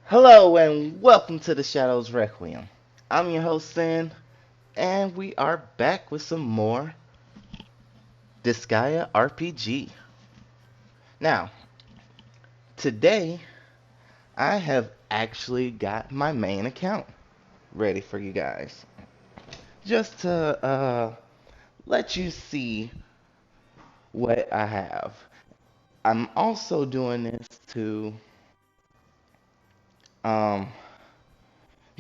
Hello and welcome to the Shadows Requiem. I'm your host Sin, and we are back with some more Disgaea RPG. Now, today I have actually got my main account ready for you guys, just to let you see what I have. I'm also doing this to um,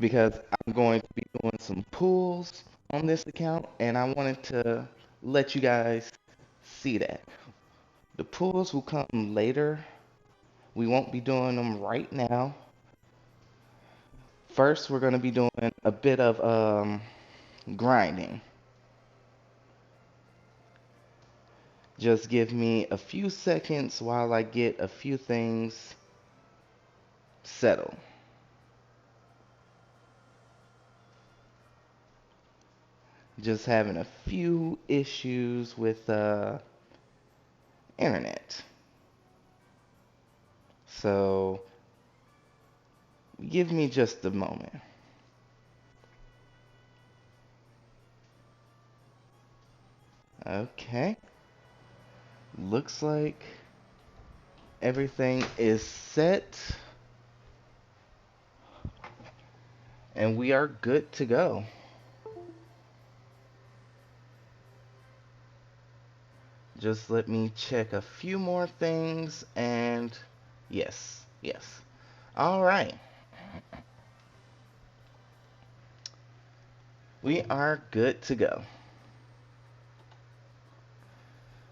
because I'm going to be doing some pulls on this account, and I wanted to let you guys see that. The pulls will come later. We won't be doing them right now. First, we're going to be doing a bit of grinding. Just give me a few seconds while I get a few things settled. Just having a few issues with internet. So, give me just a moment. Okay. Looks like everything is set and we are good to go. Just let me check a few more things and yes, yes. All right. We are good to go.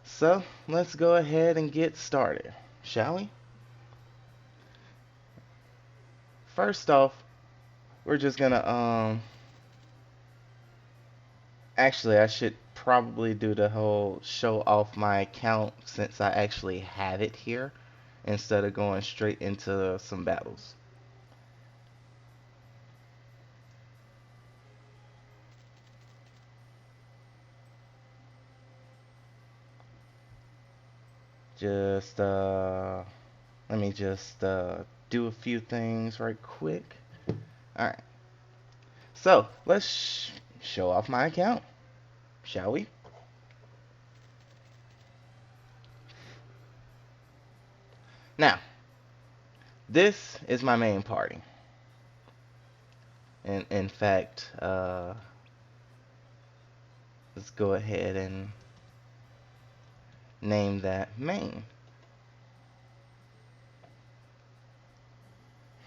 So, let's go ahead and get started, shall we? First off, we're just gonna actually I should probably do the whole show off my account since I actually have it here instead of going straight into some battles. Just let me just do a few things right quick. All right. So, let's show off my account, shall we? Now, this is my main party. And in fact, let's go ahead and name that main.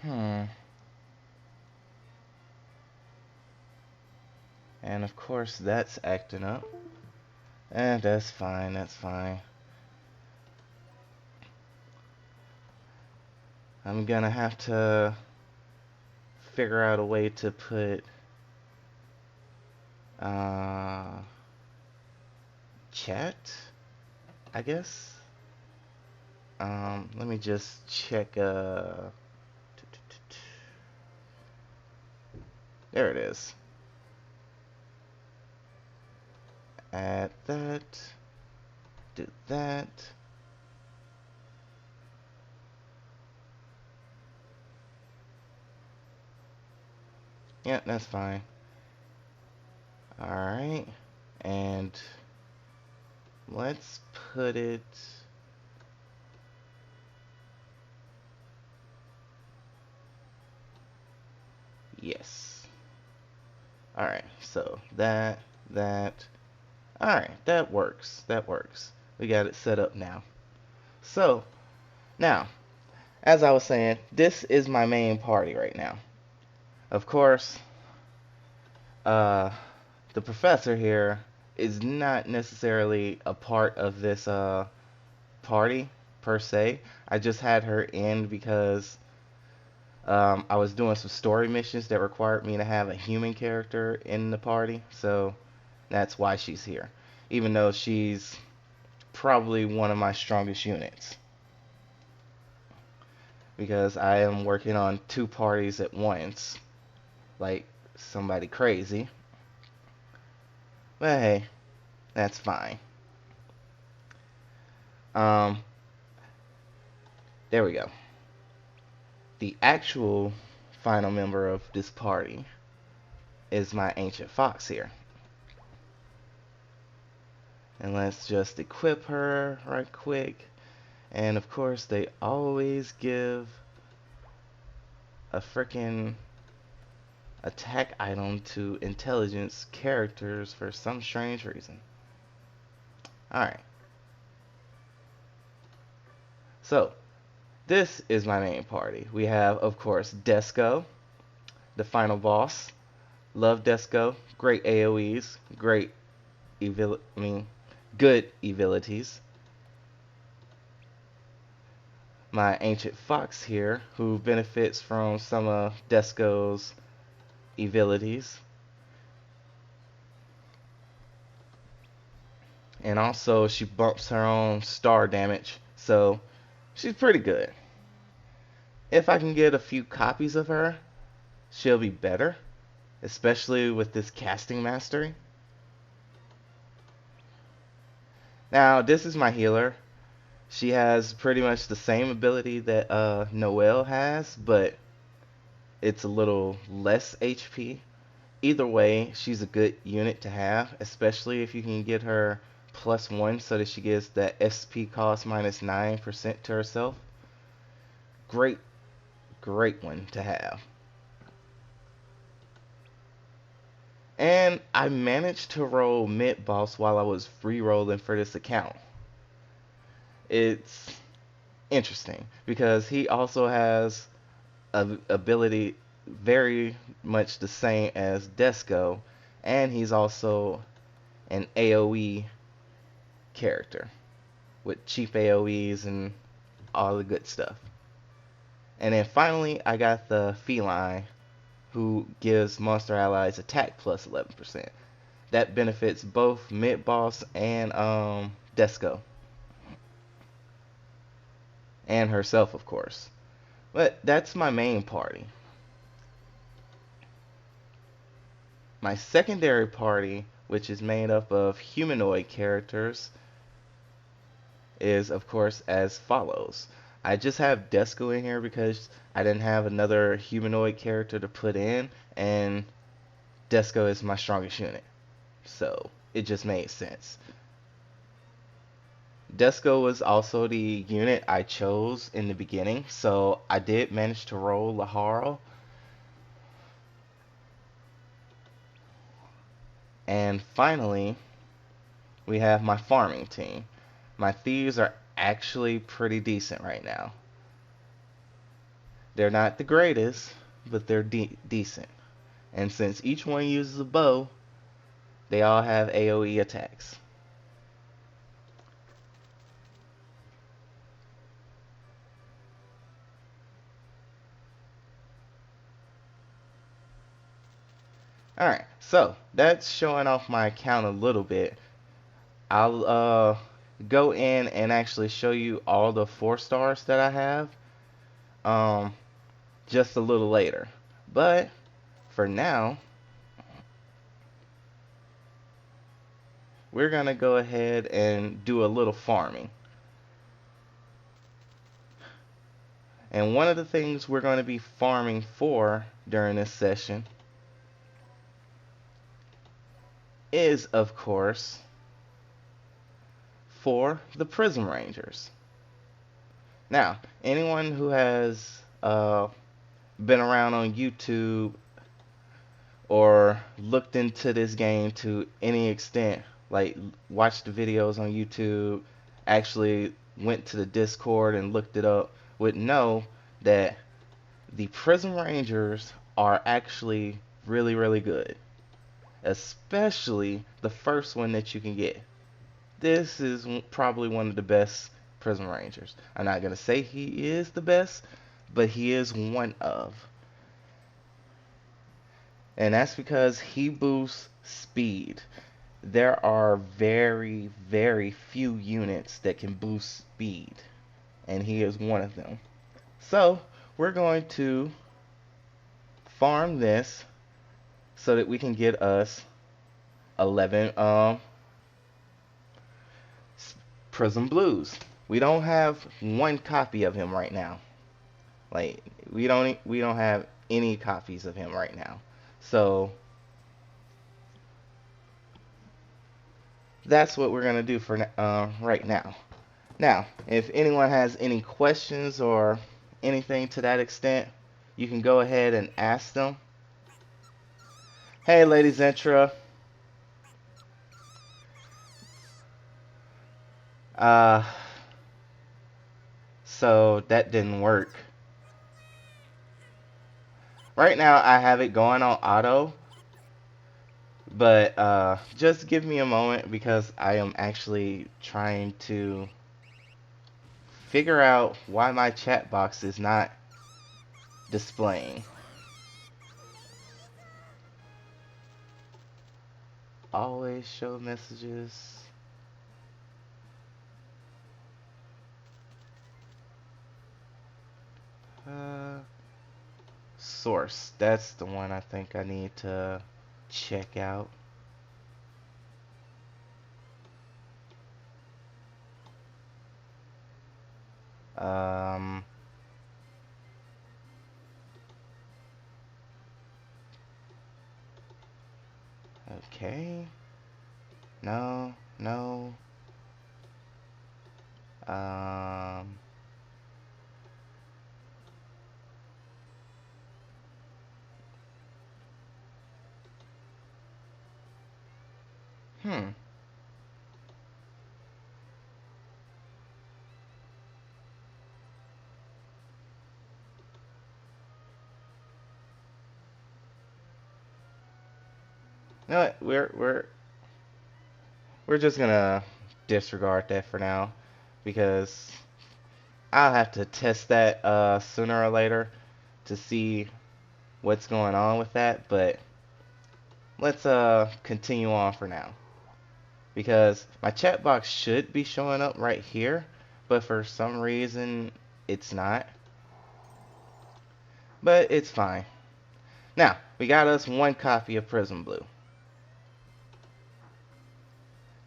Hmm. And of course, that's acting up. And that's fine, that's fine. I'm gonna have to figure out a way to put uh, chat, I guess. Let me just check. There it is. Add that. Do that. Yeah, that's fine. Alright. And let's put it. Yes. Alright, so that. Alright, that works. That works. We got it set up now. So, now, as I was saying, this is my main party right now. Of course, uh, the professor here is not necessarily a part of this party per se. I just had her in because I was doing some story missions that required me to have a human character in the party, so that's why she's here. Even though she's probably one of my strongest units, because I am working on two parties at once, like somebody crazy. But hey, that's fine. Um, there we go. The actual final member of this party is my ancient fox here. And let's just equip her right quick. And of course, they always give a freaking attack item to intelligence characters for some strange reason. Alright, so this is my main party. We have, of course, Desco, the final boss. Love Desco. Great AoEs, great good abilities. My ancient fox here, who benefits from some of Desco's abilities. And also she bumps her own star damage, so she's pretty good. If I can get a few copies of her, she'll be better, especially with this casting mastery. Now, this is my healer. She has pretty much the same ability that Noelle has, but it's a little less HP. Either way, she's a good unit to have, especially if you can get her +1 so that she gets that SP cost -9% to herself. Great, great one to have. And I managed to roll mid boss while I was re-rolling for this account. It's interesting because he also has a ability very much the same as Desco, and he's also an AoE character with cheap AoEs and all the good stuff. And then finally, I got the Feline, who gives monster allies attack plus 11%. That benefits both mid boss and Desco, and herself, of course. But that's my main party. My secondary party, which is made up of humanoid characters, is of course as follows. I just have Desco in here because I didn't have another humanoid character to put in, and Desco is my strongest unit. So it just made sense. Desco was also the unit I chose in the beginning, so I did manage to roll Laharo. And finally, we have my farming team. My thieves are actually pretty decent right now. They're not the greatest, but they're decent. And since each one uses a bow, they all have AoE attacks. Alright, so that's showing off my account a little bit. I'll go in and actually show you all the 4 stars that I have just a little later. But for now, we're gonna go ahead and do a little farming. And one of the things we're going to be farming for during this session is, of course, for the Prism Rangers. Now, anyone who has been around on YouTube or looked into this game to any extent, like watched the videos on YouTube, actually went to the Discord and looked it up, would know that the Prism Rangers are actually really, really good. Especially the first one that you can get. This is probably one of the best Prism Rangers. I'm not going to say he is the best, but he is one of. And that's because he boosts speed. There are very, very few units that can boost speed, and he is one of them. So we're going to farm this so that we can get us 11 Prism Blues. We don't have one copy of him right now. Like we don't have any copies of him right now. So that's what we're gonna do for right now. Now, if anyone has any questions or anything to that extent, you can go ahead and ask them. Hey, ladies Intra. Uh, so that didn't work. Right now, I have it going on auto, but just give me a moment because I am actually trying to figure out why my chat box is not displaying. Always show messages. Uh, Source. That's the one I think I need to check out. Um, okay. No, no. Um, hmm. You know what? We're just gonna disregard that for now because I'll have to test that sooner or later to see what's going on with that. But let's continue on for now because my chat box should be showing up right here, but for some reason it's not. But it's fine. Now we got us one copy of Prism Blue.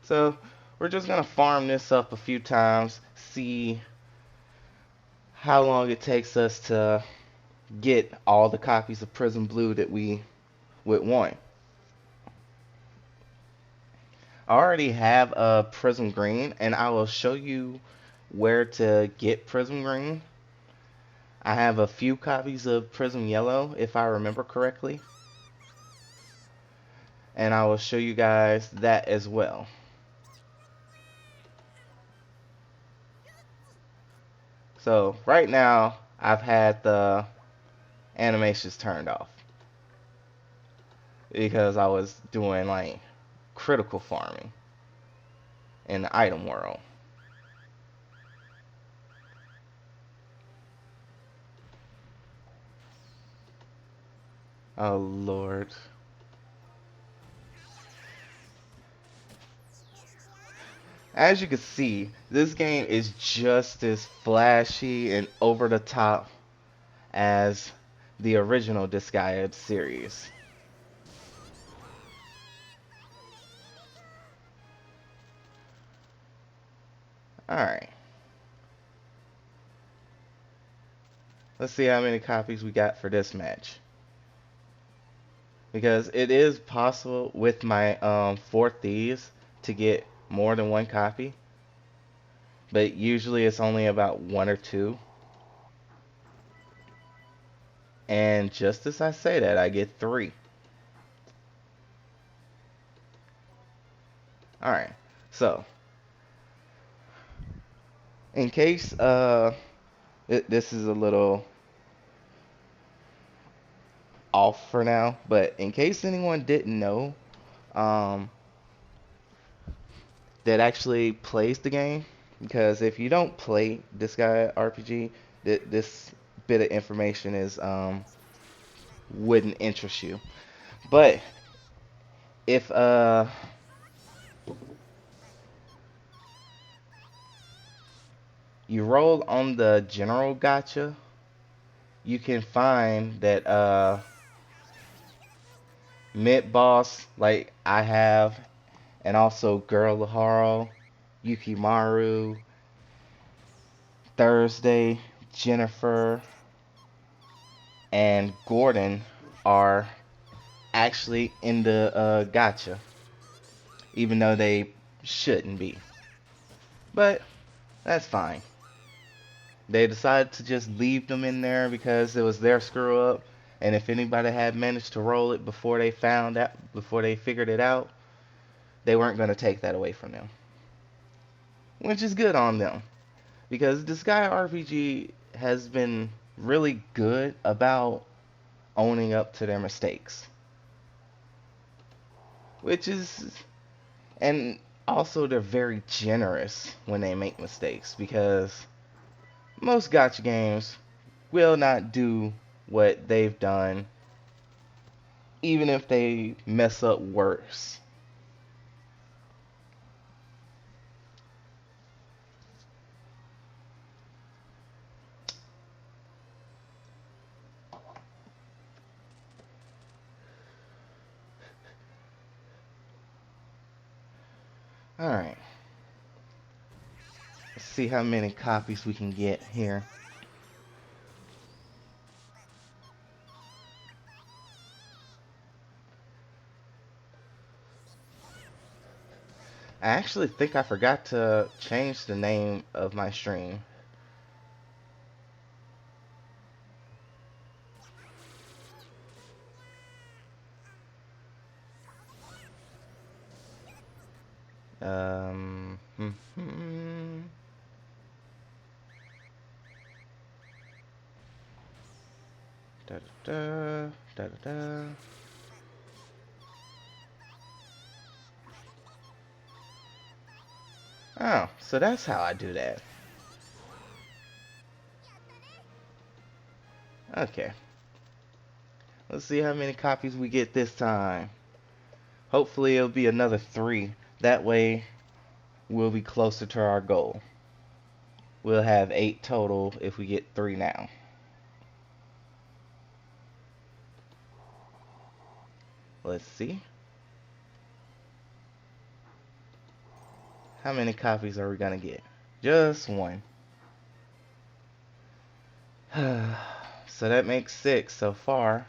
So we're just gonna farm this up a few times, see how long it takes us to get all the copies of Prism Blue that we would want. I already have a Prism Green, and I will show you where to get Prism Green. I have a few copies of Prism Yellow, if I remember correctly, and I will show you guys that as well. So right now, I've had the animations turned off because I was doing like critical farming in the item world. Oh Lord. As you can see, this game is just as flashy and over the top as the original Disgaea series. Alright, let's see how many copies we got for this match. Because it is possible with my 4 thieves to get more than one copy, but usually it's only about one or two. And just as I say that, I get three. Alright, so in case this is a little off for now, but in case anyone didn't know, um, that actually plays the game, because if you don't play this guy RPG, this bit of information is wouldn't interest you. But if you roll on the general gotcha, you can find that mid boss like I have, and also Girl Laharo, Yukimaru, Thursday, Jennifer, and Gordon are actually in the gotcha, even though they shouldn't be. But that's fine. They decided to just leave them in there because it was their screw up, and if anybody had managed to roll it before they figured it out, they weren't going to take that away from them, which is good on them because this guy RPG has been really good about owning up to their mistakes, which is and also they're very generous when they make mistakes because most gotcha games will not do what they've done even if they mess up worse. Alright, let's see how many copies we can get here. I actually think I forgot to change the name of my stream. Um, da da da da da. Oh, so that's how I do that. Okay, let's see how many copies we get this time. Hopefully it'll be another 3. That way we'll be closer to our goal. We'll have 8 total if we get 3 now. Let's see. How many copies are we gonna get? Just 1. So that makes 6 so far.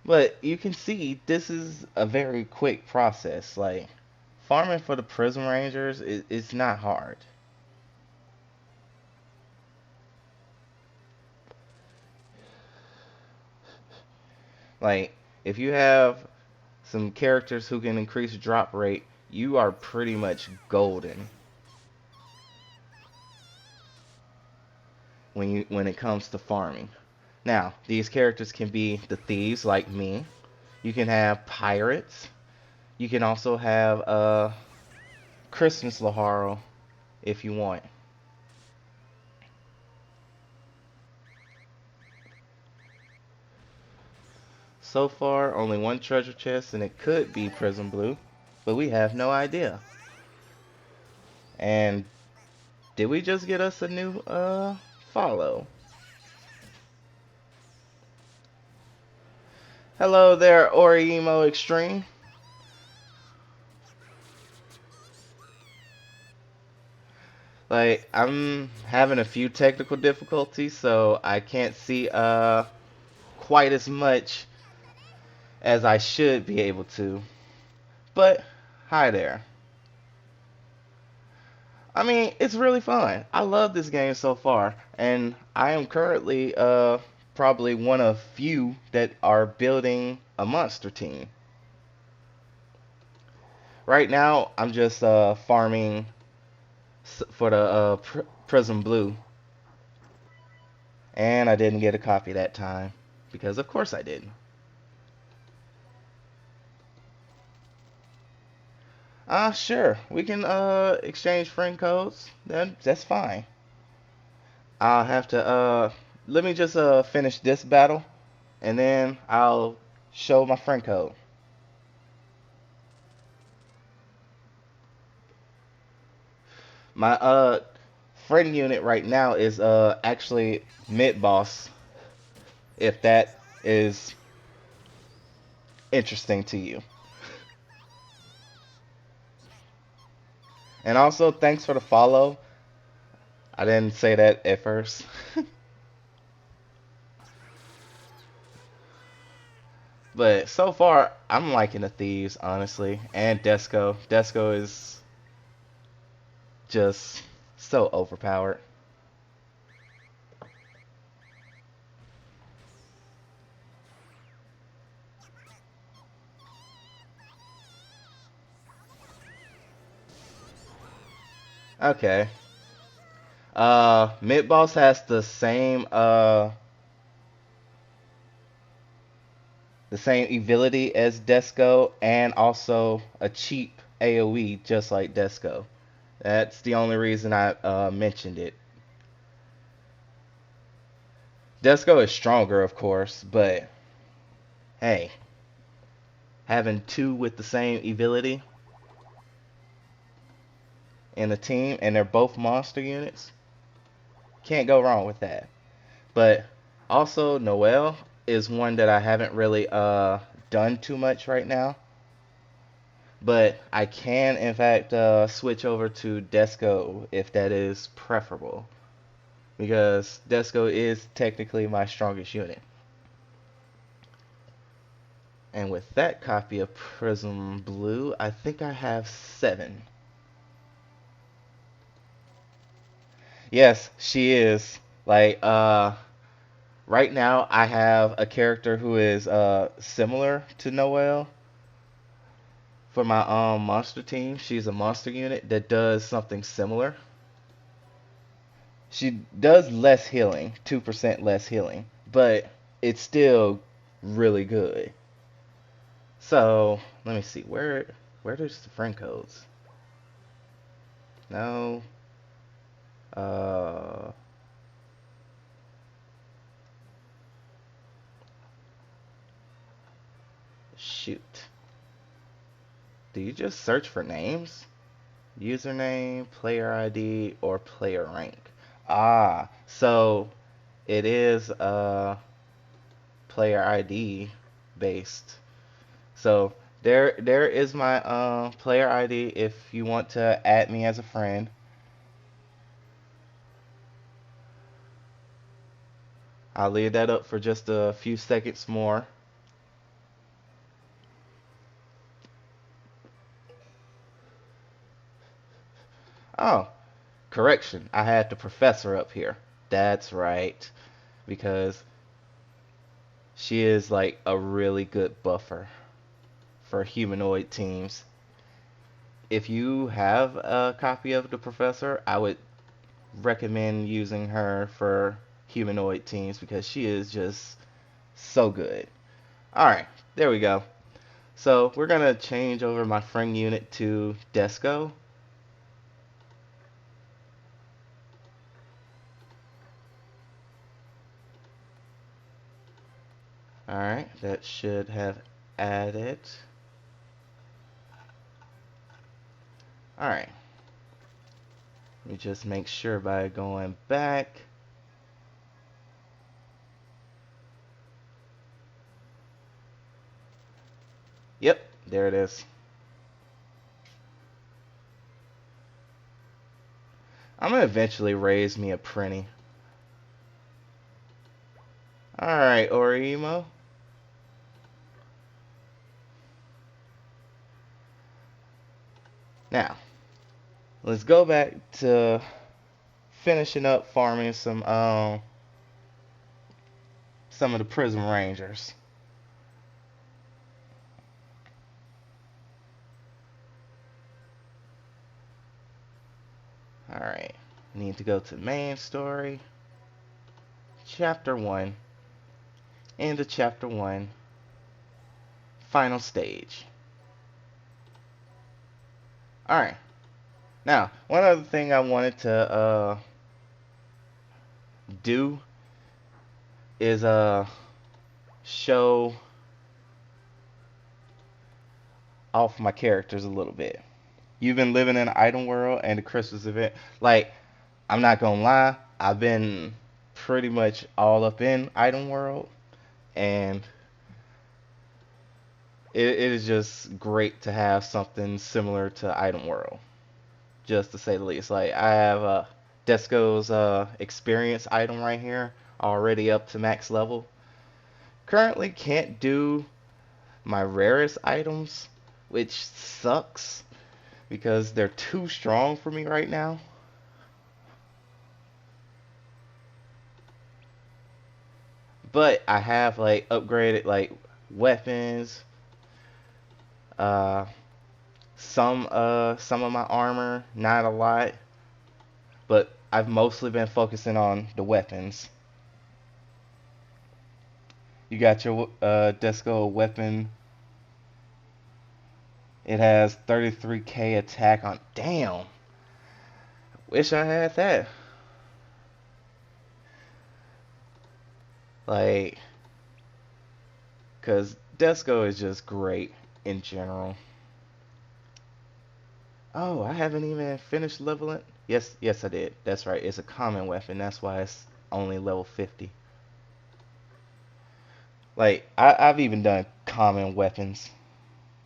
But you can see this is a very quick process. Like, farming for the Prism Rangers is not hard. Like, if you have some characters who can increase drop rate, you are pretty much golden when it comes to farming. Now, these characters can be the thieves like me. You can have pirates. You can also have Christmas Laharo if you want. So far, only 1 treasure chest, and it could be Prism Blue, but we have no idea. And did we just get us a new follow? Hello there, Oriemo Extreme. Like, I'm having a few technical difficulties, so I can't see quite as much as I should be able to. But hi there. I mean, it's really fun. I love this game so far, and I am currently probably one of few that are building a monster team. Right now, I'm just farming for the Prism Blue, and I didn't get a copy that time because, of course, I didn't. Sure, we can exchange friend codes. That's fine. I'll have to let me just finish this battle, and then I'll show my friend code. My friend unit right now is actually mid boss, if that is interesting to you. And also, thanks for the follow. I didn't say that at first. But so far, I'm liking the thieves, honestly, and Desco. Desco is just so overpowered. Okay. Mid boss has the same ability as Desco and also a cheap AoE just like Desco. That's the only reason I mentioned it. Desco is stronger, of course, but hey, having two with the same ability in a team and they're both monster units, can't go wrong with that. But also Noelle is one that I haven't really done too much right now. But I can in fact switch over to Desco if that is preferable. Because Desco is technically my strongest unit. And with that copy of Prism Blue, I think I have 7. Yes, she is. Like, right now I have a character who is similar to Noelle for my monster team. She's a monster unit that does something similar. She does less healing, 2% less healing, but it's still really good. So, let me see. Where does the friend codes? No. Uh Shoot. Do you just search for names? Username, player ID, or player rank? Ah, so it is player ID based. So there is my player ID if you want to add me as a friend. I'll leave that up for just a few seconds more. Oh, correction. I had the professor up here. That's right. Because she is like a really good buffer for humanoid teams. If you have a copy of the professor, I would recommend using her for humanoid teams because she is just so good. Alright, there we go. So we're gonna change over my friend unit to Desco. Alright, that should have added. Alright, let me just make sure by going back. Yep, there it is. I'm gonna eventually raise me a Prinny. Alright, Orimo. Now, let's go back to finishing up farming some of the Prism Rangers. Alright. Need to go to main story. Chapter 1. End of chapter 1. Final stage. Alright. Now, one other thing I wanted to do is show off my characters a little bit. You've been living in the item world and the Christmas event. Like, I'm not gonna lie, I've been pretty much all up in item world, and it is just great to have something similar to item world, just to say the least. Like, I have Desco's experience item right here, already up to max level. Currently can't do my rarest items, which sucks because they're too strong for me right now. But I have like upgraded like weapons, uh some of my armor, not a lot, but I've mostly been focusing on the weapons. You got your Disco weapon. It has 33k attack on. Damn. Wish I had that. Like, cause Disco is just great in general. Oh, I haven't even finished leveling. Yes, yes, I did. That's right. It's a common weapon. That's why it's only level 50. Like, I've even done common weapons.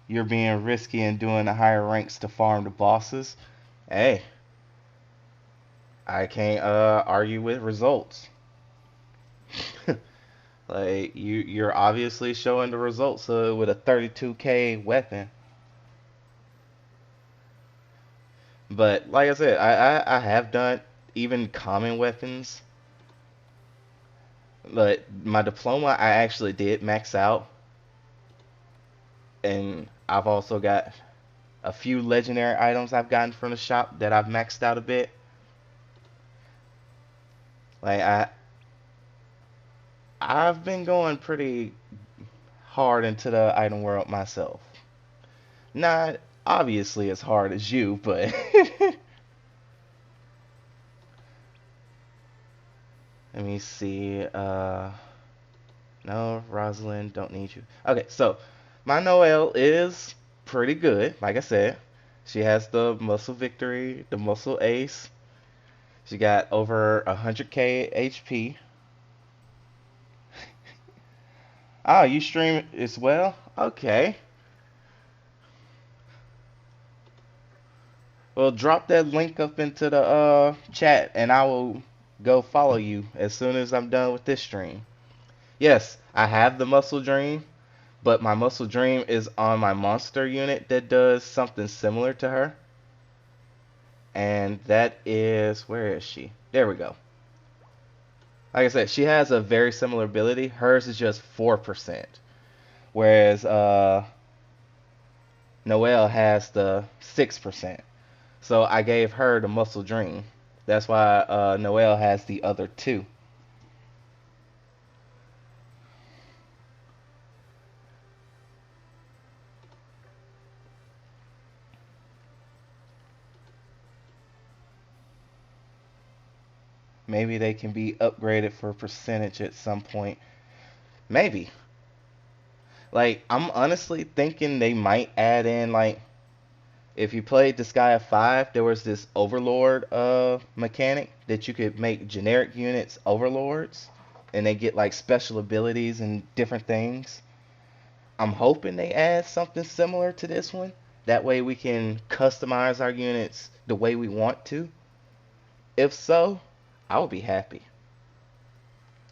You're being risky and doing the higher ranks to farm the bosses. Hey, I can't argue with results. Like you're obviously showing the results with a 32k weapon. But like I said, I have done even common weapons. But my diploma I actually did max out, and I've also got a few legendary items I've gotten from the shop that I've maxed out a bit. Like I've been going pretty hard into the item world myself. Not obviously as hard as you, but let me see. No, Rosalind, don't need you. Okay, so my Noelle is pretty good. Like I said, she has the muscle victory, the muscle ace. She got over 100k HP. Oh, you stream as well? Okay. Well, drop that link up into the chat and I will go follow you as soon as I'm done with this stream. Yes, I have the muscle dream, but my muscle dream is on my monster unit that does something similar to her. And that is, where is she? There we go. Like I said, she has a very similar ability. Hers is just 4%, whereas Noelle has the 6%. So I gave her the muscle dream. That's why Noelle has the other two. Maybe they can be upgraded for percentage at some point. Maybe. Like, I'm honestly thinking they might add in, like, if you played Disgaea 5, there was this Overlord mechanic that you could make generic units Overlords, and they get, like, special abilities and different things. I'm hoping they add something similar to this one. That way we can customize our units the way we want to. If so, I would be happy.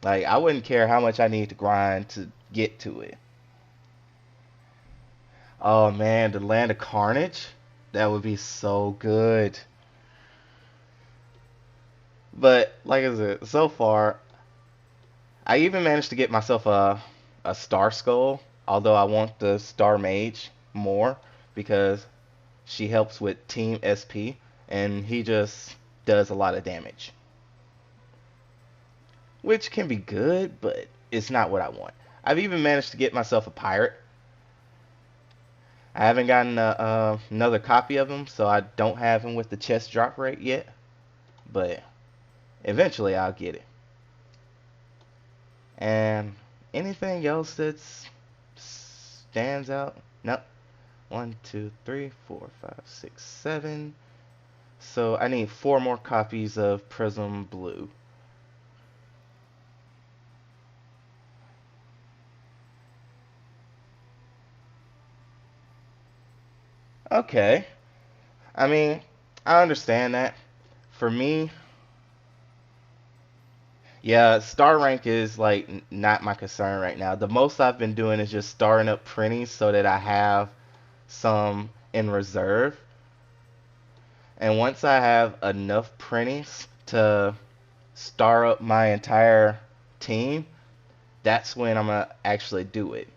Like, I wouldn't care how much I need to grind to get to it. Oh man, the Land of Carnage? That would be so good. But like I said, so far, I even managed to get myself a Star Skull. Although I want the Star Mage more because she helps with Team SP, and he just does a lot of damage, which can be good, but it's not what I want. I've even managed to get myself a pirate. I haven't gotten another copy of him, so I don't have him with the chest drop rate yet, but eventually I'll get it. And anything else that stands out? Nope. 1, 2, 3, 4, 5, 6, 7. So I need 4 more copies of Prism Blue. Okay. I mean, I understand that. For me, Yeah, star rank is like not my concern right now. The most I've been doing is just starting up printies so that I have some in reserve. And once I have enough printies to star up my entire team, that's when I'm gonna actually do it.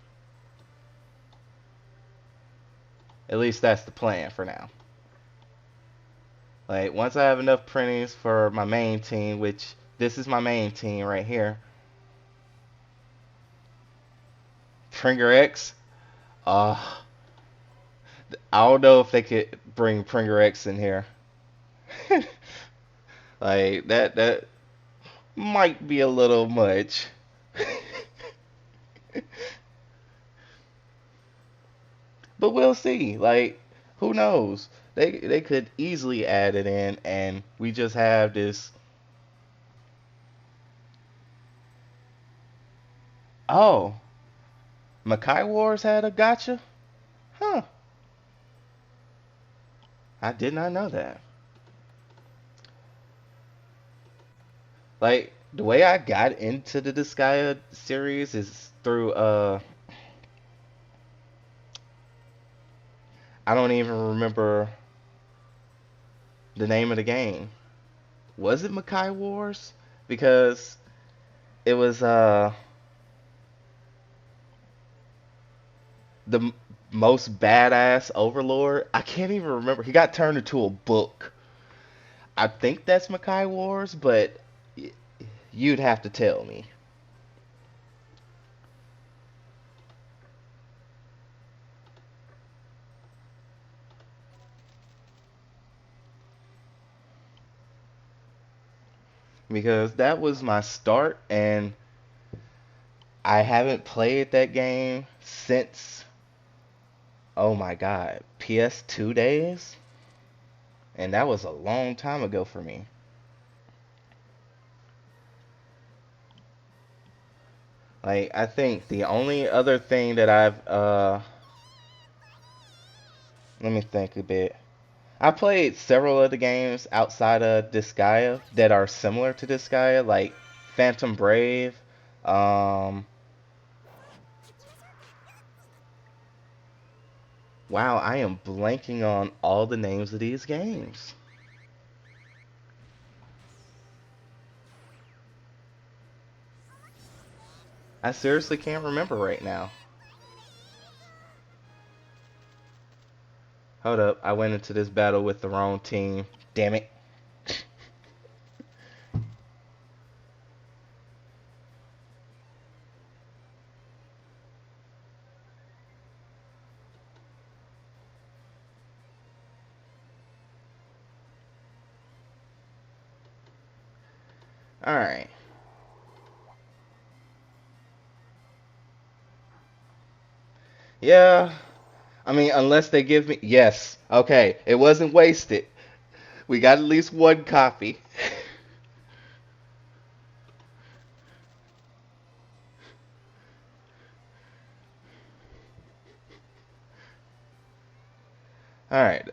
At least that's the plan for now. Like once I have enough printings for my main team, which this is my main team right here, Pringer X. Uh, I don't know if they could bring Pringer X in here. Like that might be a little much. But we'll see. Like who knows? They could easily add it in and we just have this. Oh, Makai Wars had a gotcha? Huh. I did not know that. Like the way I got into the Disgaea series is through I don't even remember the name of the game. Was it Makai Wars? Because it was the most badass overlord. I can't even remember. He got turned into a book. I think that's Makai Wars, but you'd have to tell me. Because that was my start and I haven't played that game since, oh my god, PS2 days, and that was a long time ago for me. Like I think the only other thing that I've let me think a bit. I played several of the games outside of Disgaea that are similar to Disgaea, like Phantom Brave. Um, wow, I am blanking on all the names of these games. I seriously can't remember right now. Hold up, I went into this battle with the wrong team. Damn it. Alright. Yeah, I mean, unless they give me. Yes, okay, it wasn't wasted. We got at least one copy. Alright,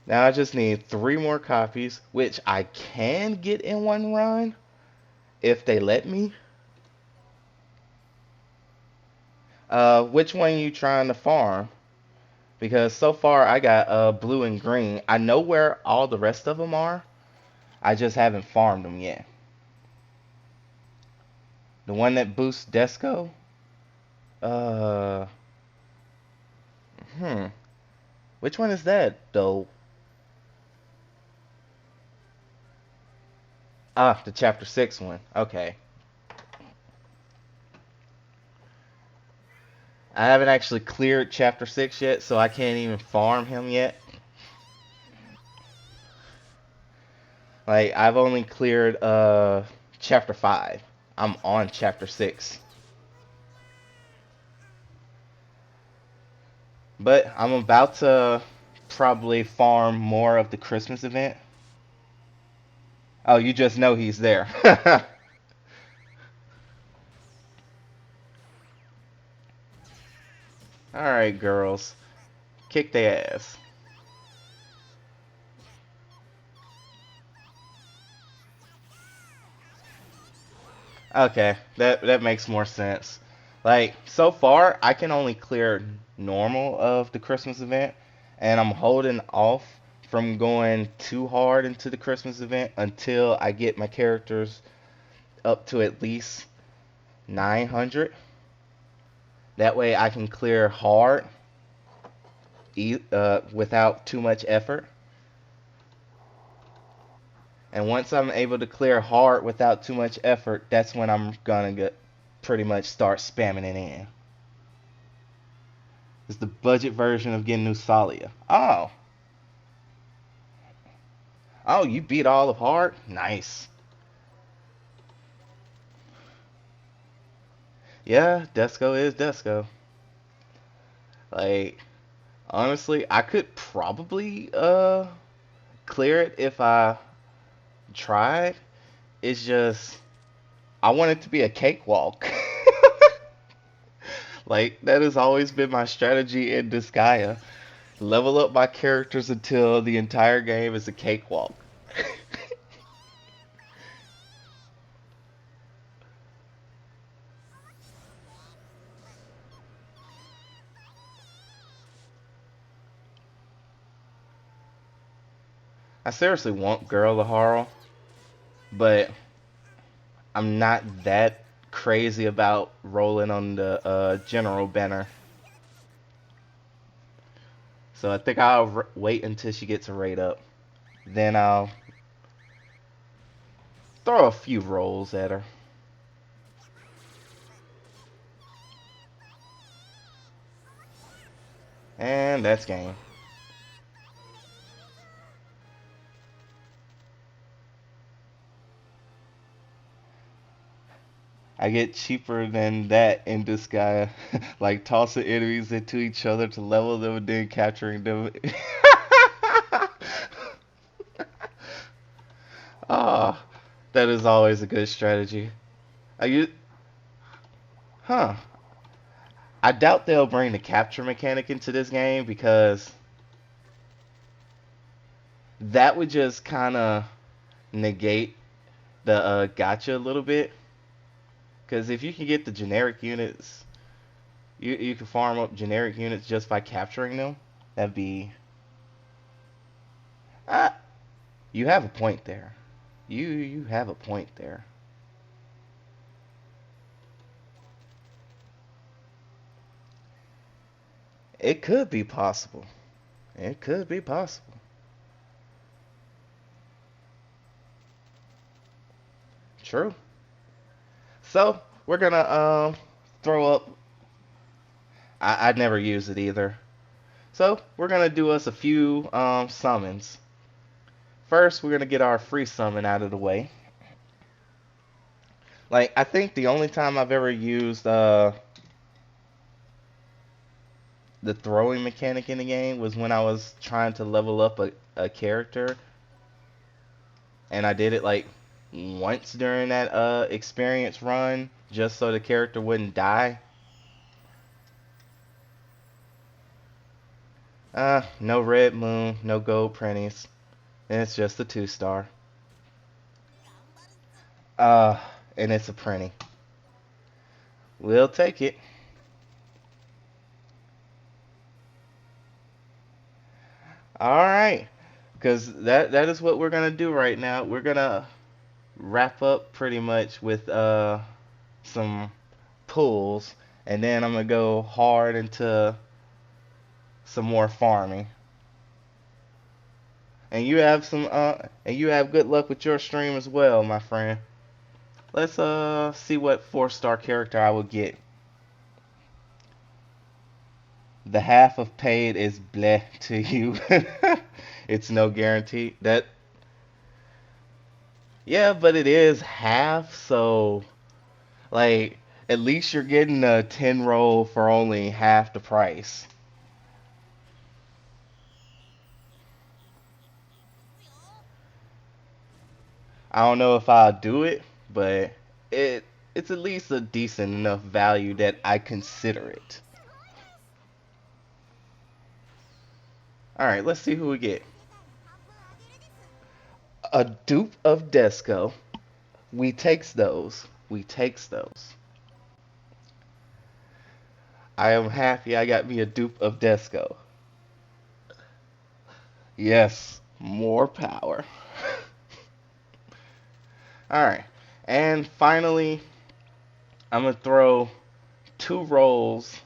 now I just need three more copies, which I can get in one run if they let me. Which one you trying to farm? Because so far I got blue and green. I know where all the rest of them are. I just haven't farmed them yet. The one that boosts Desco? Uh, hmm. Which one is that though? Ah, the chapter 6 one. Okay. I haven't actually cleared chapter 6 yet, so I can't even farm him yet. Like I've only cleared chapter 5. I'm on chapter 6. But I'm about to probably farm more of the Christmas event. Oh, you just know he's there. Alright, girls. Kick their ass. Okay, that makes more sense. Like so far, I can only clear normal of the Christmas event, and I'm holding off from going too hard into the Christmas event until I get my characters up to at least 900. That way, I can clear hard without too much effort. And once I'm able to clear hard without too much effort, that's when I'm gonna get pretty much start spamming it in. It's the budget version of getting Nusalia. Oh, you beat all of hard? Nice. Yeah, Desco is Desco. Like, honestly, I could probably clear it if I tried. It's just I want it to be a cakewalk. Like that has always been my strategy in Disgaea. Level up my characters until the entire game is a cakewalk. I seriously want Girl Laharo, but I'm not that crazy about rolling on the general banner. So I think I'll wait until she gets a rate up. Then I'll throw a few rolls at her. And that's game. I get cheaper than that in this guy. Like tossing enemies into each other to level them and then capturing them. Ah, that is always a good strategy. I use, huh? I doubt they'll bring the capture mechanic into this game because that would just kind of negate the gotcha a little bit. Because if you can get the generic units, you can farm up generic units just by capturing them. That'd be. Ah, you have a point there. You have a point there. It could be possible. It could be possible. True. So we're gonna throw up. I'd never use it either. So we're gonna do us a few summons. First, we're gonna get our free summon out of the way. Like I think the only time I've ever used the throwing mechanic in the game was when I was trying to level up a character, and I did it like once during that experience run just so the character wouldn't die. No red moon, no gold pennies. And it's just a 2 star. Uh, and it's a printy. We'll take it. All right, because that is what we're gonna do right now. We're gonna wrap up pretty much with some pulls, and then I'm gonna go hard into some more farming. And you have good luck with your stream as well, my friend. Let's see what 4 star character I will get. The half of paid is bleh to you. It's no guarantee. That yeah, but it is half, so like at least you're getting a 10 roll for only half the price. I don't know if I'll do it, but it it's at least a decent enough value that I consider it. All right, let's see who we get. A dupe of Desco. We takes those. we takes those. I am happy I got me a dupe of Desco. Yes, more power. Alright. And finally, I'm going to throw two rolls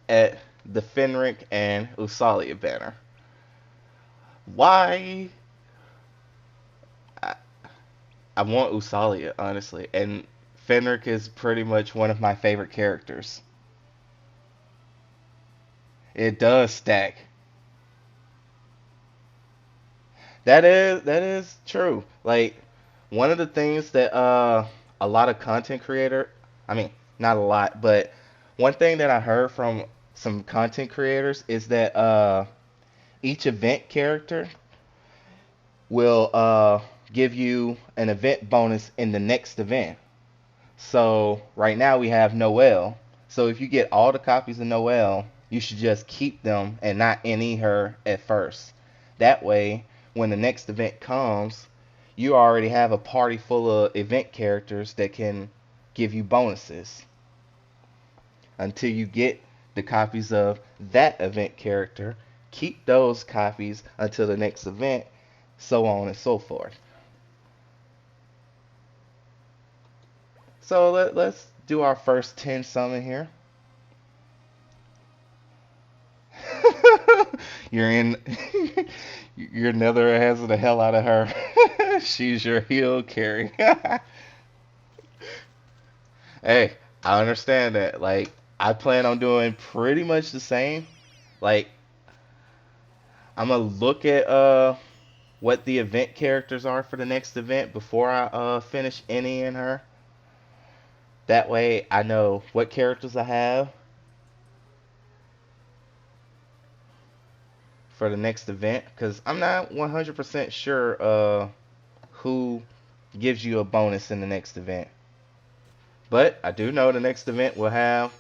at the Fenric and Usalia banner. Why? I, I want Usalia, honestly. And Fenric is pretty much one of my favorite characters. It does stack. That is true. Like one of the things that a lot of content creator, I mean, not a lot, but one thing that I heard from some content creators is that each event character will give you an event bonus in the next event. So right now we have Noelle. So if you get all the copies of Noelle, you should just keep them and not NE her at first. That way, when the next event comes, you already have a party full of event characters that can give you bonuses until you get the copies of that event character. Keep those copies until the next event, so on and so forth. So let's do our first 10 summon here. You're in. Your nether has the hell out of her. She's your heel carry. Hey, I understand that. Like, I plan on doing pretty much the same. Like, I'm gonna look at what the event characters are for the next event before I finish any in her. That way, I know what characters I have for the next event. Cause I'm not 100% sure who gives you a bonus in the next event. But I do know the next event will have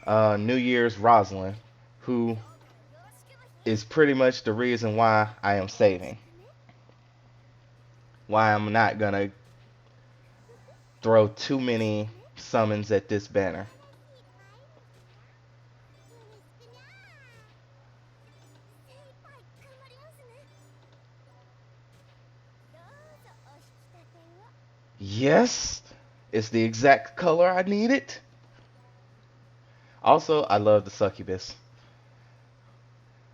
New Year's Rosalind, who is pretty much the reason why I am saving. Why I'm not gonna throw too many summons at this banner. Yes, it's the exact color I needed. Also, I love the succubus.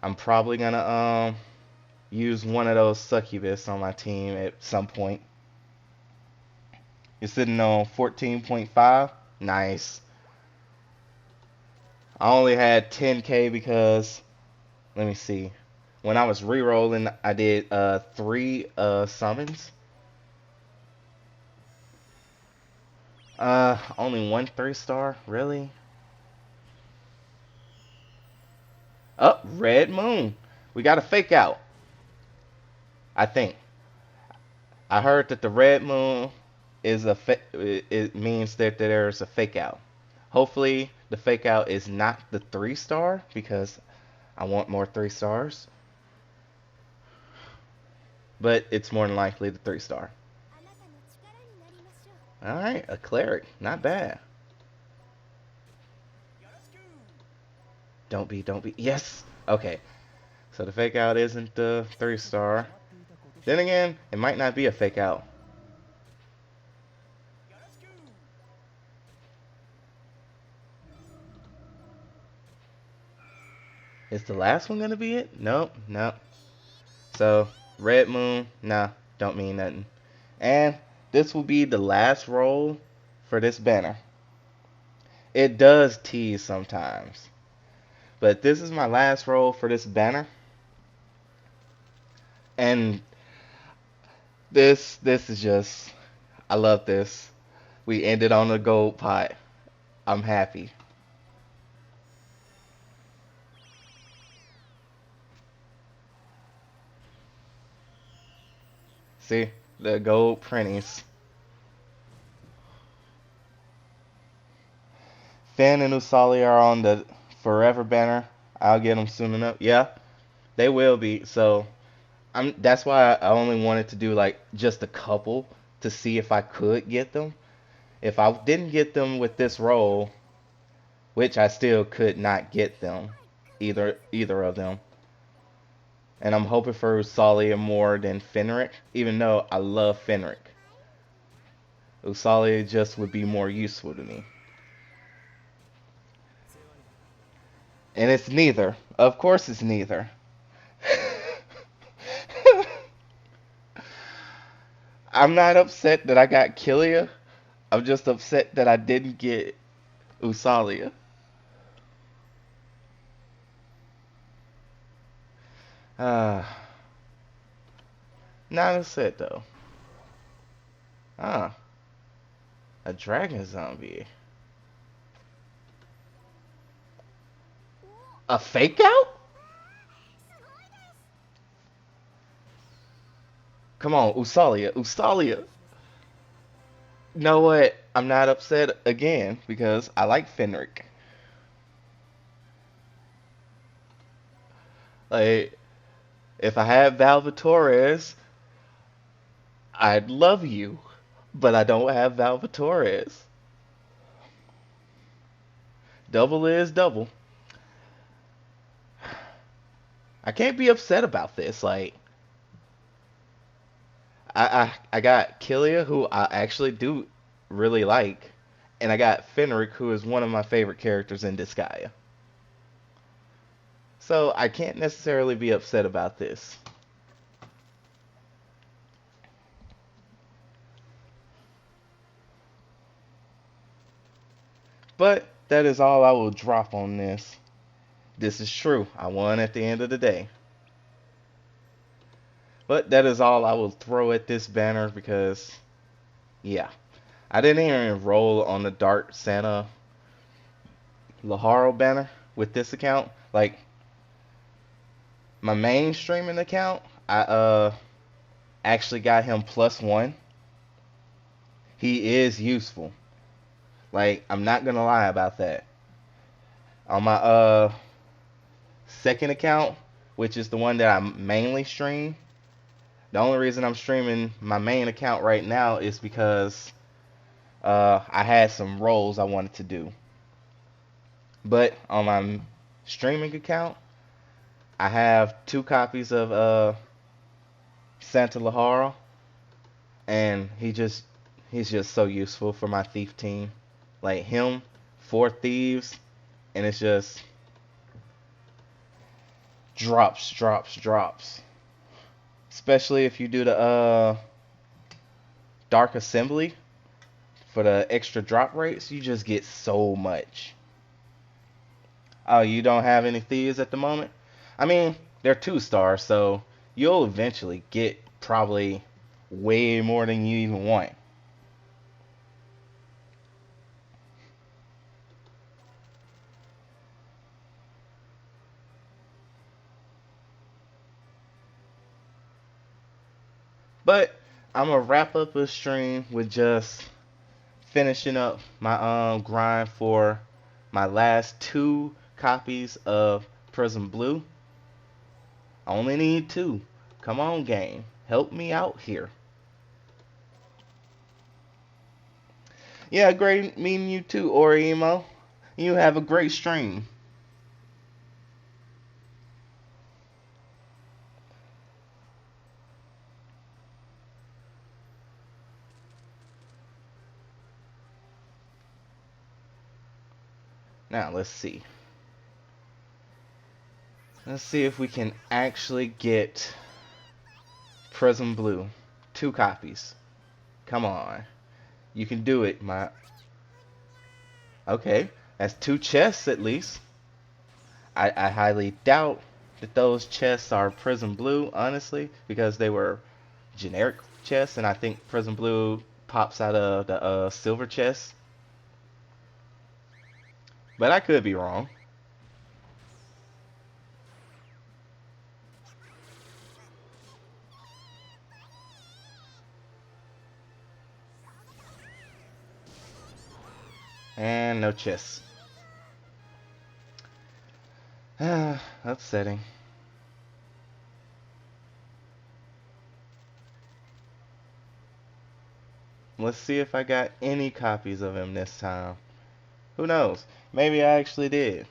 I'm probably gonna use one of those succubus on my team at some point. You're sitting on 14.5. Nice. I only had 10k because let me see. When I was re-rolling, I did three summons. Only one 3-star, really? Oh, Red Moon. We got a fake out. I think. I heard that the Red Moon is it means that there's a fake out. Hopefully, the fake out is not the 3-star because I want more 3-stars. But it's more than likely the 3-star. Alright, a cleric. Not bad. Don't be. Yes! Okay. So the fake out isn't the 3-star. Then again, it might not be a fake out. Is the last one gonna be it? Nope, nope. So, Red Moon, nah, don't mean nothing. And this will be the last roll for this banner. It does tease sometimes. But this is my last roll for this banner. And this is just I love this. We ended on a gold pot. I'm happy. See? The gold printies. Finn and Usali are on the forever banner. I'll get them soon enough. Yeah, they will be. So that's why I only wanted to do like just a couple to see if I could get them. If I didn't get them with this roll, which I still could not get them, either of them, and I'm hoping for Usalia more than Fenric, even though I love Fenric. Usalia just would be more useful to me. And it's neither. Of course it's neither. I'm not upset that I got Killia. I'm just upset that I didn't get Usalia. Uh, Not upset though. Ah, a dragon zombie. A fake out? Come on, Usalia, Usalia. You know what? I'm not upset again because I like Fenric. Like, if I had Valvatores, I'd love you, but I don't have Valvatores. Double is double. I can't be upset about this. Like, I got Killia, who I actually do really like, and I got Fenric, who is one of my favorite characters in Disgaea. So I can't necessarily be upset about this. But that is all I will drop on this. This is true. I won at the end of the day. But that is all I will throw at this banner because, yeah. I didn't even roll on the Dark Santa Laharo banner with this account. Like, my main streaming account, I actually got him +1. He is useful. Like, I'm not gonna lie about that. On my second account, which is the one that I mainly stream, the only reason I'm streaming my main account right now is because I had some roles I wanted to do. But on my streaming account, I have 2 copies of Santa Lahara, and he's just so useful for my thief team. Like him, 4 thieves, and it's just drops, drops, drops. Especially if you do the Dark Assembly for the extra drop rates, you just get so much. Oh, you don't have any thieves at the moment? I mean, they're 2 stars, so you'll eventually get probably way more than you even want. But I'm gonna wrap up this stream with just finishing up my grind for my last 2 copies of Prism Blue. I only need 2. Come on, game. Help me out here. Yeah, great meeting you too, Orimo. You have a great stream. Now, let's see. Let's see if we can actually get Prism Blue. 2 copies. Come on. You can do it, my... Okay, that's 2 chests at least. I highly doubt that those chests are Prism Blue, honestly, because they were generic chests, and I think Prism Blue pops out of the silver chest. But I could be wrong. And no chests. Upsetting. Let's see if I got any copies of him this time. Who knows? Maybe I actually did.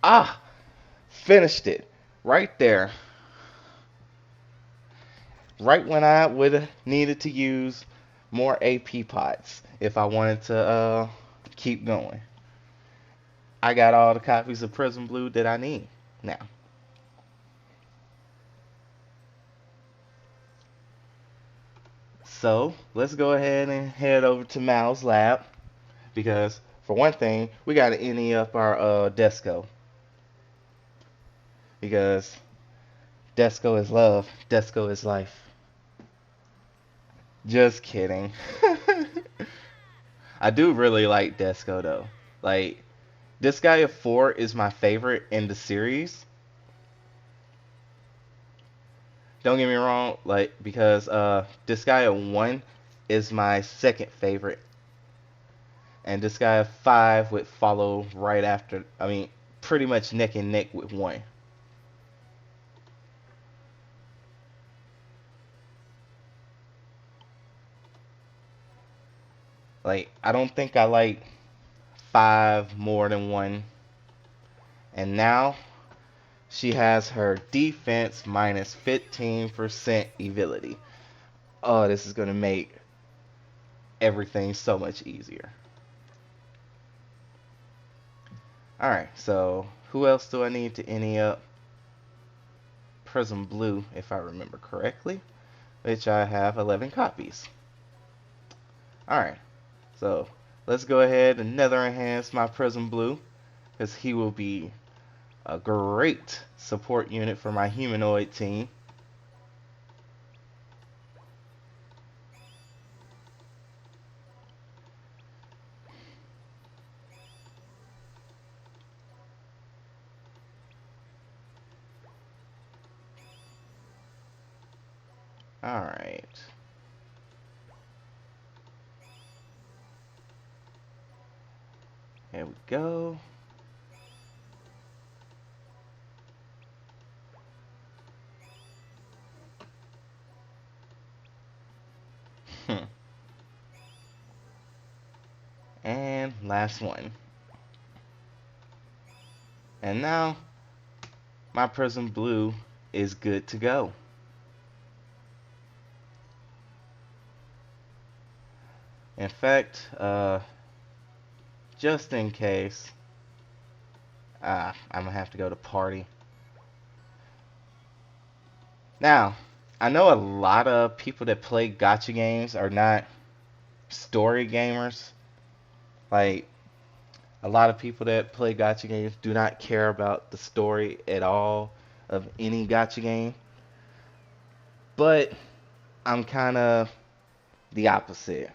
Ah! Finished it. Right there. Right when I would have needed to use more AP pots if I wanted to keep going. I got all the copies of Prism Blue that I need now. So let's go ahead and head over to Mal's lab because for one thing we got to ante up our Desco because Desco is love, Desco is life. Just kidding. I do really like Desco though. Like Disgaea 4 is my favorite in the series. Don't get me wrong, like because Disgaea 1 is my second favorite and Disgaea 5 would follow right after. I mean, pretty much neck and neck with 1. Like I don't think I like 5 more than 1. And now she has her defense minus 15% ability. Oh, this is going to make everything so much easier. Alright, so who else do I need to ante up? Prism Blue, if I remember correctly, which I have 11 copies. Alright, so let's go ahead and nether enhance my Prism Blue, because he will be a great support unit for my humanoid team. Alright. Here we go. And last one. And now my Prism Blue is good to go. In fact, just in case, I'm gonna have to go to party. Now, I know a lot of people that play gacha games are not story gamers. Like, a lot of people that play gacha games do not care about the story at all of any gacha game. But I'm kind of the opposite.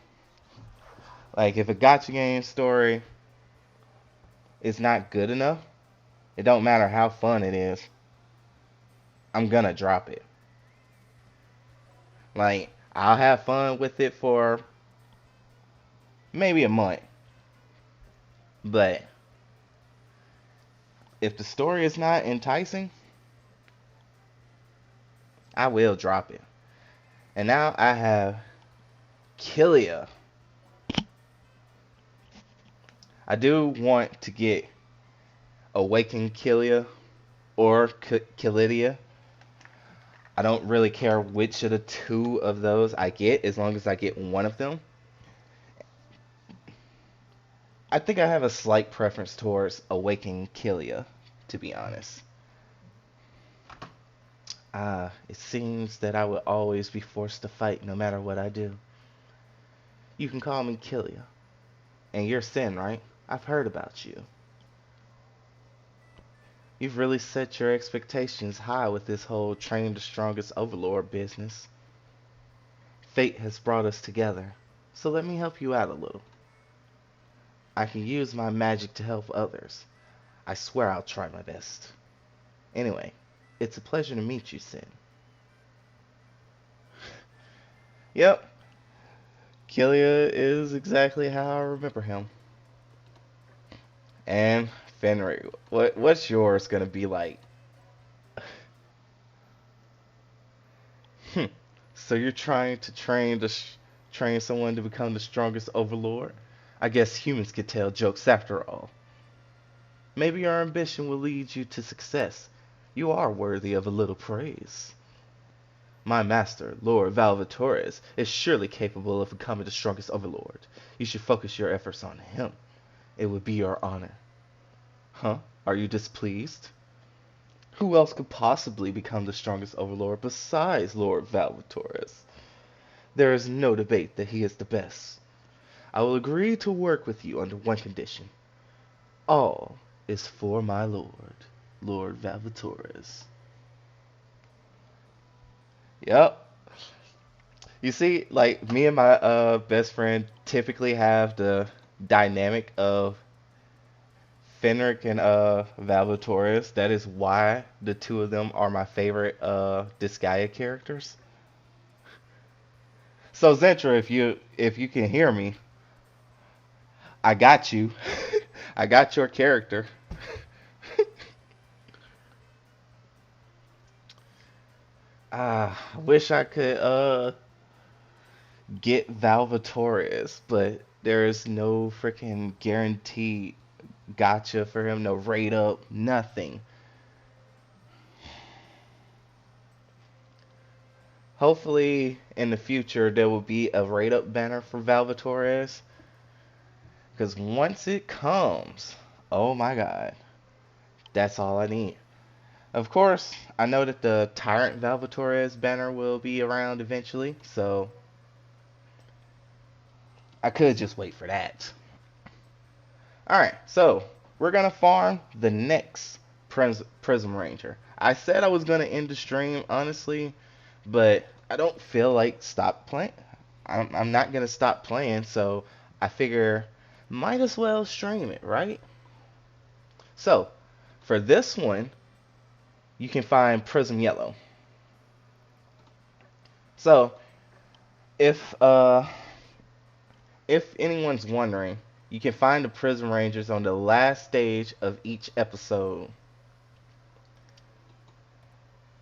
Like, if a gacha game story is not good enough, it don't matter how fun it is, I'm gonna drop it. Like, I'll have fun with it for maybe a month. But if the story is not enticing, I will drop it. And now I have Kilia. I do want to get Awaken Kilia or Kilidia. I don't really care which of the two of those I get as long as I get one of them. I think I have a slight preference towards Awaken Kilia, to be honest. It seems that I will always be forced to fight no matter what I do. You can call me Kilia. And you're Sin, right? I've heard about you. You've really set your expectations high with this whole train the strongest overlord business. Fate has brought us together, so let me help you out a little. I can use my magic to help others. I swear I'll try my best. Anyway, it's a pleasure to meet you, Sin. Yep, Kilia is exactly how I remember him. And Fenrir, what's yours gonna be like? Hmm. So you're trying to train someone to become the strongest overlord? I guess humans could tell jokes after all. Maybe your ambition will lead you to success. You are worthy of a little praise. My master, Lord Valvatores, is surely capable of becoming the strongest overlord. You should focus your efforts on him. It would be your honor. Huh? Are you displeased? Who else could possibly become the strongest overlord besides Lord Valvatores? There is no debate that he is the best. I will agree to work with you under one condition. All is for my lord, Lord Valvatores. Yep. You see, like me and my best friend typically have the dynamic of Fenric and Valvatores. That is why the two of them are my favorite Disgaea characters. So Zentra, if you can hear me, I got you. I got your character. I wish I could get Valvatores, but there is no freaking guaranteed gotcha for him, no rate up, nothing. Hopefully in the future there will be a rate up banner for Valvatores, because once it comes, oh my god, that's all I need. Of course, I know that the Tyrant Valvatores banner will be around eventually, so I could just wait for that. Alright, so we're gonna farm the next Prism Ranger. I said I was gonna end the stream, honestly, but I don't feel like stop playing. I'm not gonna stop playing, so I figure might as well stream it, right? So for this one, you can find Prism Yellow. So if uh if anyone's wondering, you can find the Prism Rangers on the last stage of each episode.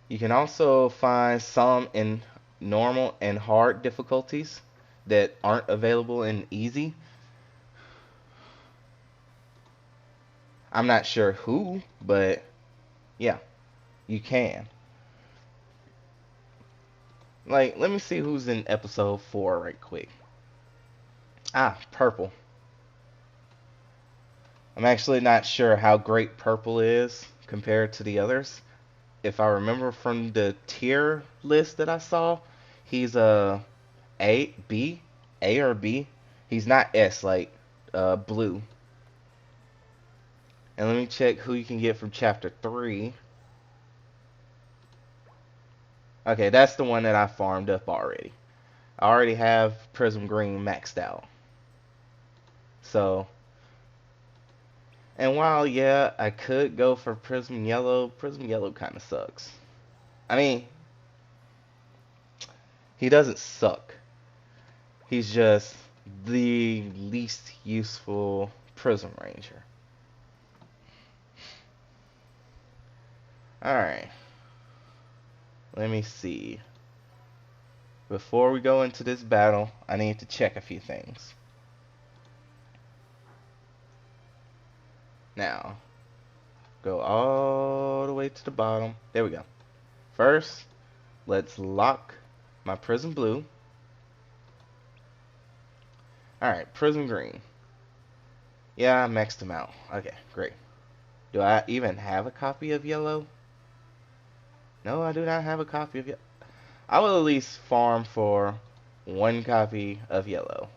You can also find some in normal and hard difficulties that aren't available in easy. I'm not sure who, but yeah, you can. Like, let me see who's in episode 4 right quick. Ah, purple. I'm actually not sure how great purple is compared to the others. If I remember from the tier list that I saw, he's A, B, A or B. He's not S like blue. And let me check who you can get from chapter 3. Okay, that's the one that I farmed up already. I already have Prism Green maxed out. So, and while, yeah, I could go for Prism Yellow kind of sucks. I mean, he doesn't suck. He's just the least useful Prism Ranger. Alright, let me see. Before we go into this battle, I need to check a few things. Now, go all the way to the bottom. There we go. First, let's lock my Prism Blue. Alright, Prism Green. Yeah, I maxed him out. Okay, great. Do I even have a copy of Yellow? No, I do not have a copy of Yellow. I will at least farm for one copy of Yellow.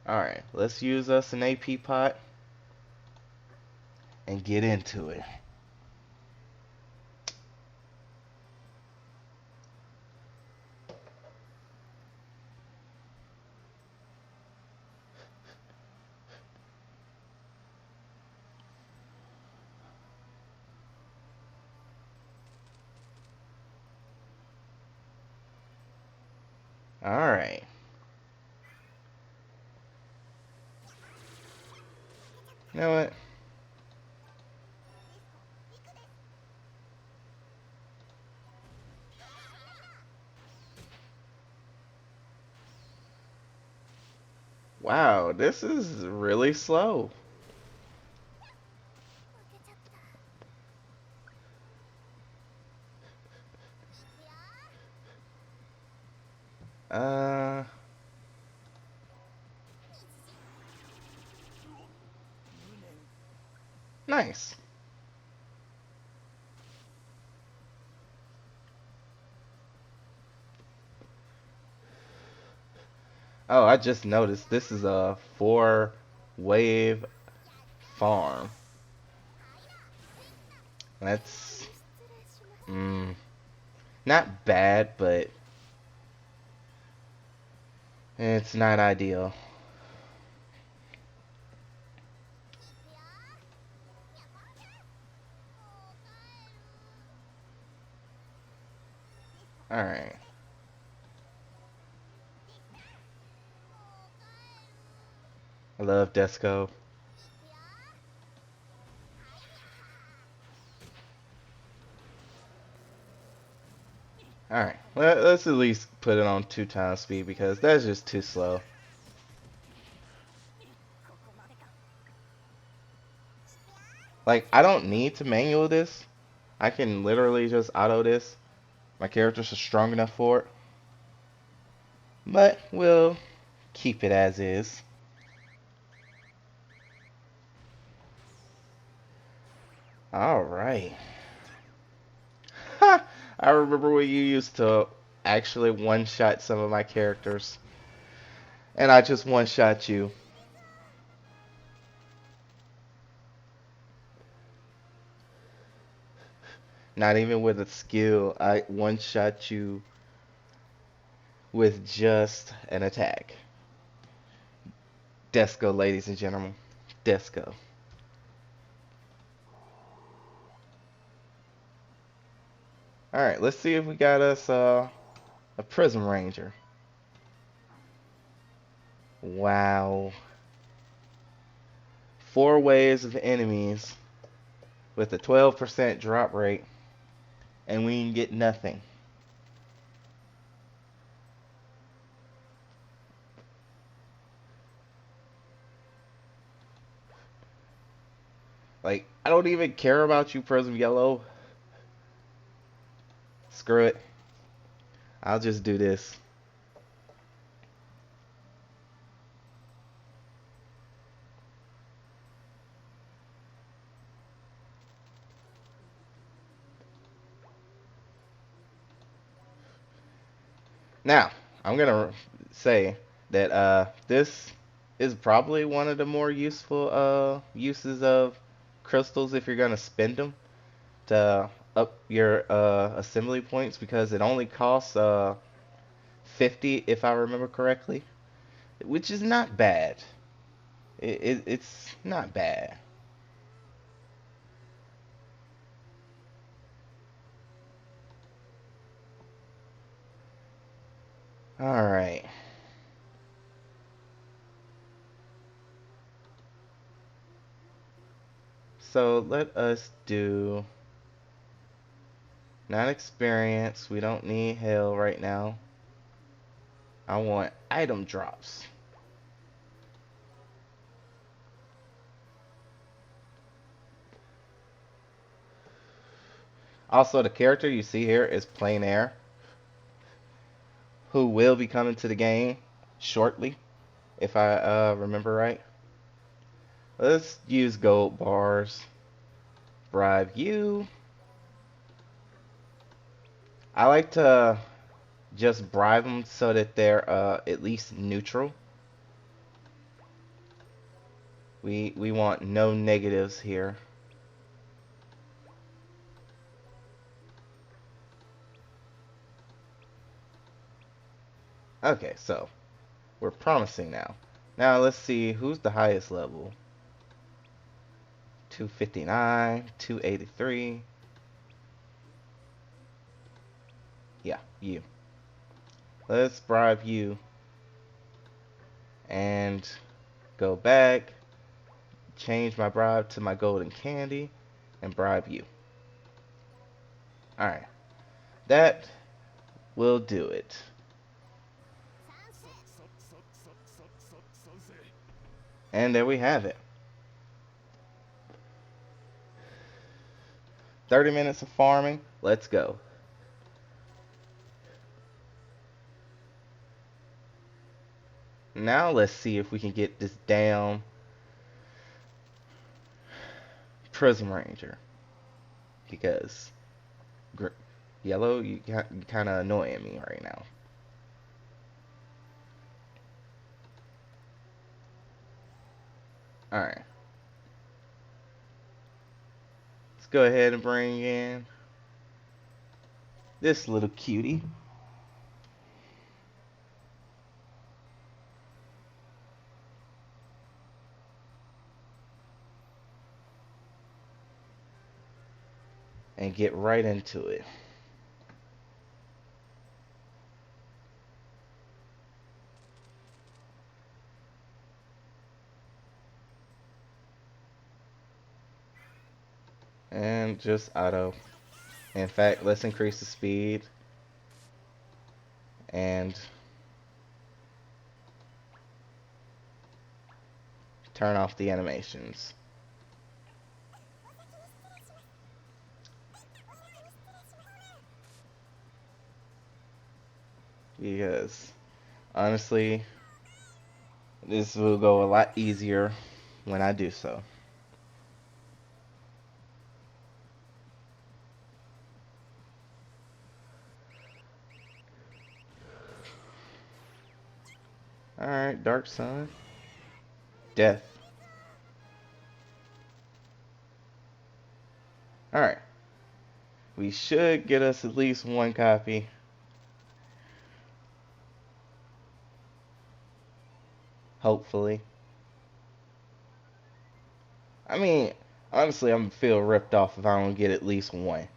Alright, let's use us an AP pot and get into it. Alright. You know what? Wow, this is really slow. Uh, nice. Oh, I just noticed this is a 4 wave farm. That's mm, not bad, but it's not ideal. Alright. I love Desco. Alright. Let's at least put it on 2 times speed because that's just too slow. Like, I don't need to manual this. I can literally just auto this. My characters are strong enough for it. But we'll keep it as is. Alright. Ha! I remember when you used to actually one-shot some of my characters. And I just one-shot you. Not even with a skill. I one-shot you with just an attack. Desco, ladies and gentlemen. Desco. Alright, let's see if we got us a Prism Ranger. Wow. 4 waves of enemies with a 12% drop rate, and we can get nothing. Like, I don't even care about you, Prism Yellow. Screw it. I'll just do this. Now, I'm gonna say that this is probably one of the more useful uses of crystals if you're gonna spend them to up your assembly points because it only costs 50 if I remember correctly, which is not bad. It's not bad. All right. So let us do not experience. We don't need hell right now. I want item drops. Also, the character you see here is Plain Air, who will be coming to the game shortly, if I remember right. Let's use gold bars. Bribe you. I like to just bribe them so that they're at least neutral. We want no negatives here. Okay, so we're promising now. Now let's see who's the highest level. 259, 283. Yeah, you. Let's bribe you and go back, change my bribe to my golden candy, and bribe you. Alright, that will do it. And there we have it. 30 minutes of farming. Let's go. Now let's see if we can get this damn Prism Ranger. Because yellow, you kind of annoying me right now. Alright. Let's go ahead and bring in this little cutie. And get right into it. And just auto. In fact, let's increase the speed. And turn off the animations. Because honestly, this will go a lot easier when I do so. Alright, Dark Sun. Death. Alright. We should get us at least one copy. Hopefully. I mean, honestly, I'm gonna feel ripped off if I don't get at least one.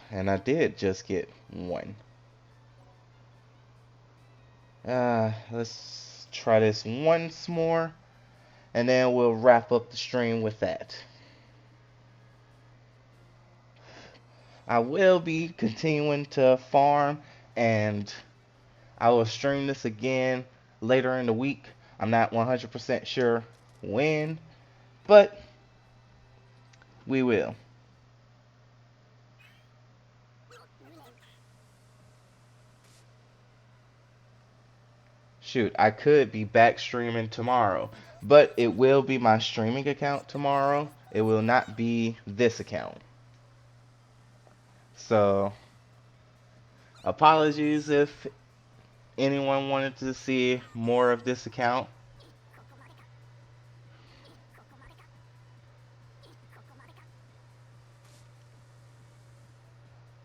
And I did just get one. Let's try this once more, and then we'll wrap up the stream with that. I will be continuing to farm, and I will stream this again later in the week. I'm not 100% sure when, but we will. Shoot, I could be back streaming tomorrow, but it will be my streaming account tomorrow. It will not be this account. So, apologies if anyone wanted to see more of this account.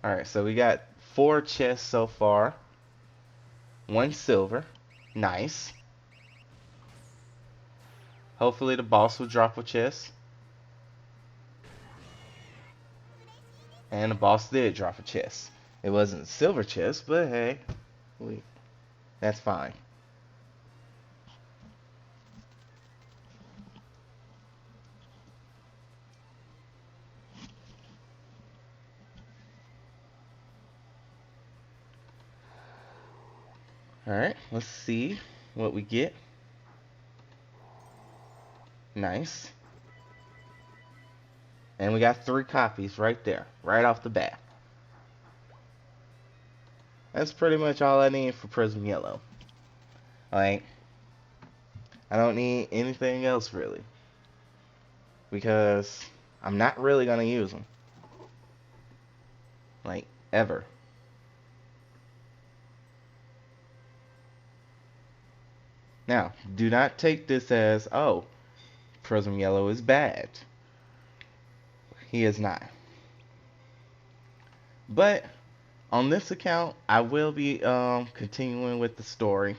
Alright, so we got 4 chests so far. 1 silver. Nice. Hopefully the boss will drop a chest. And the boss did drop a chest. It wasn't a silver chest, but hey, that's fine. Alright, let's see what we get. Nice. And we got 3 copies right there, right off the bat. That's pretty much all I need for Prism Yellow. Like, I don't need anything else really. Because I'm not really going to use them. Like, ever. Now, do not take this as, oh, Prism Yellow is bad. He is not. But on this account, I will be continuing with the story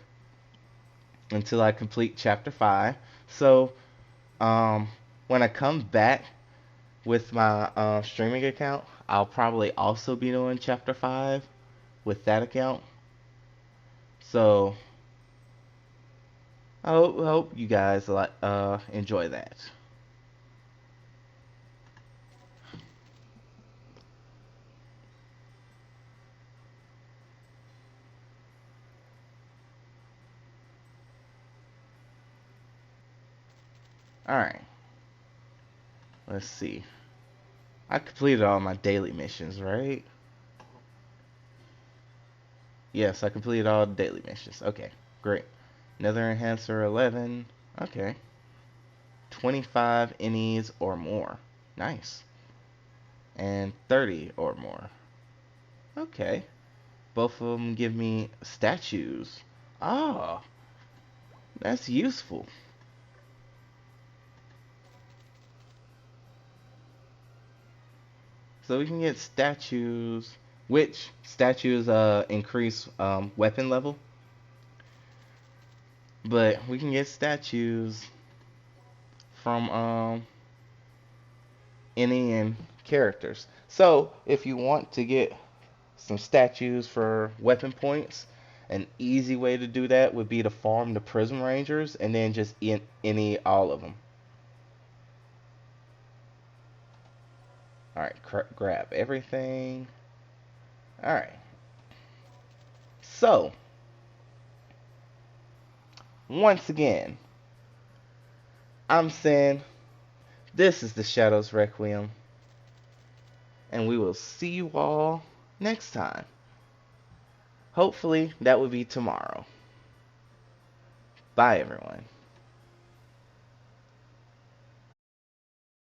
until I complete chapter 5. So when I come back, with my streaming account, I'll probably also be doing chapter 5 with that account. So I hope you guys like enjoy that. All right, let's see. I completed all my daily missions, right? Yes, I completed all the daily missions. Okay, great. Nether Enhancer 11. Okay. 25 innies or more. Nice. And 30 or more. Okay. Both of them give me statues. Ah, that's useful. So we can get statues, which statues increase weapon level, but we can get statues from any and characters. So if you want to get some statues for weapon points, an easy way to do that would be to farm the Prism Rangers and then just any all of them. All right, grab everything. All right. So once again, I'm saying this is the Shadows Requiem, and we will see you all next time. Hopefully, that will be tomorrow. Bye, everyone.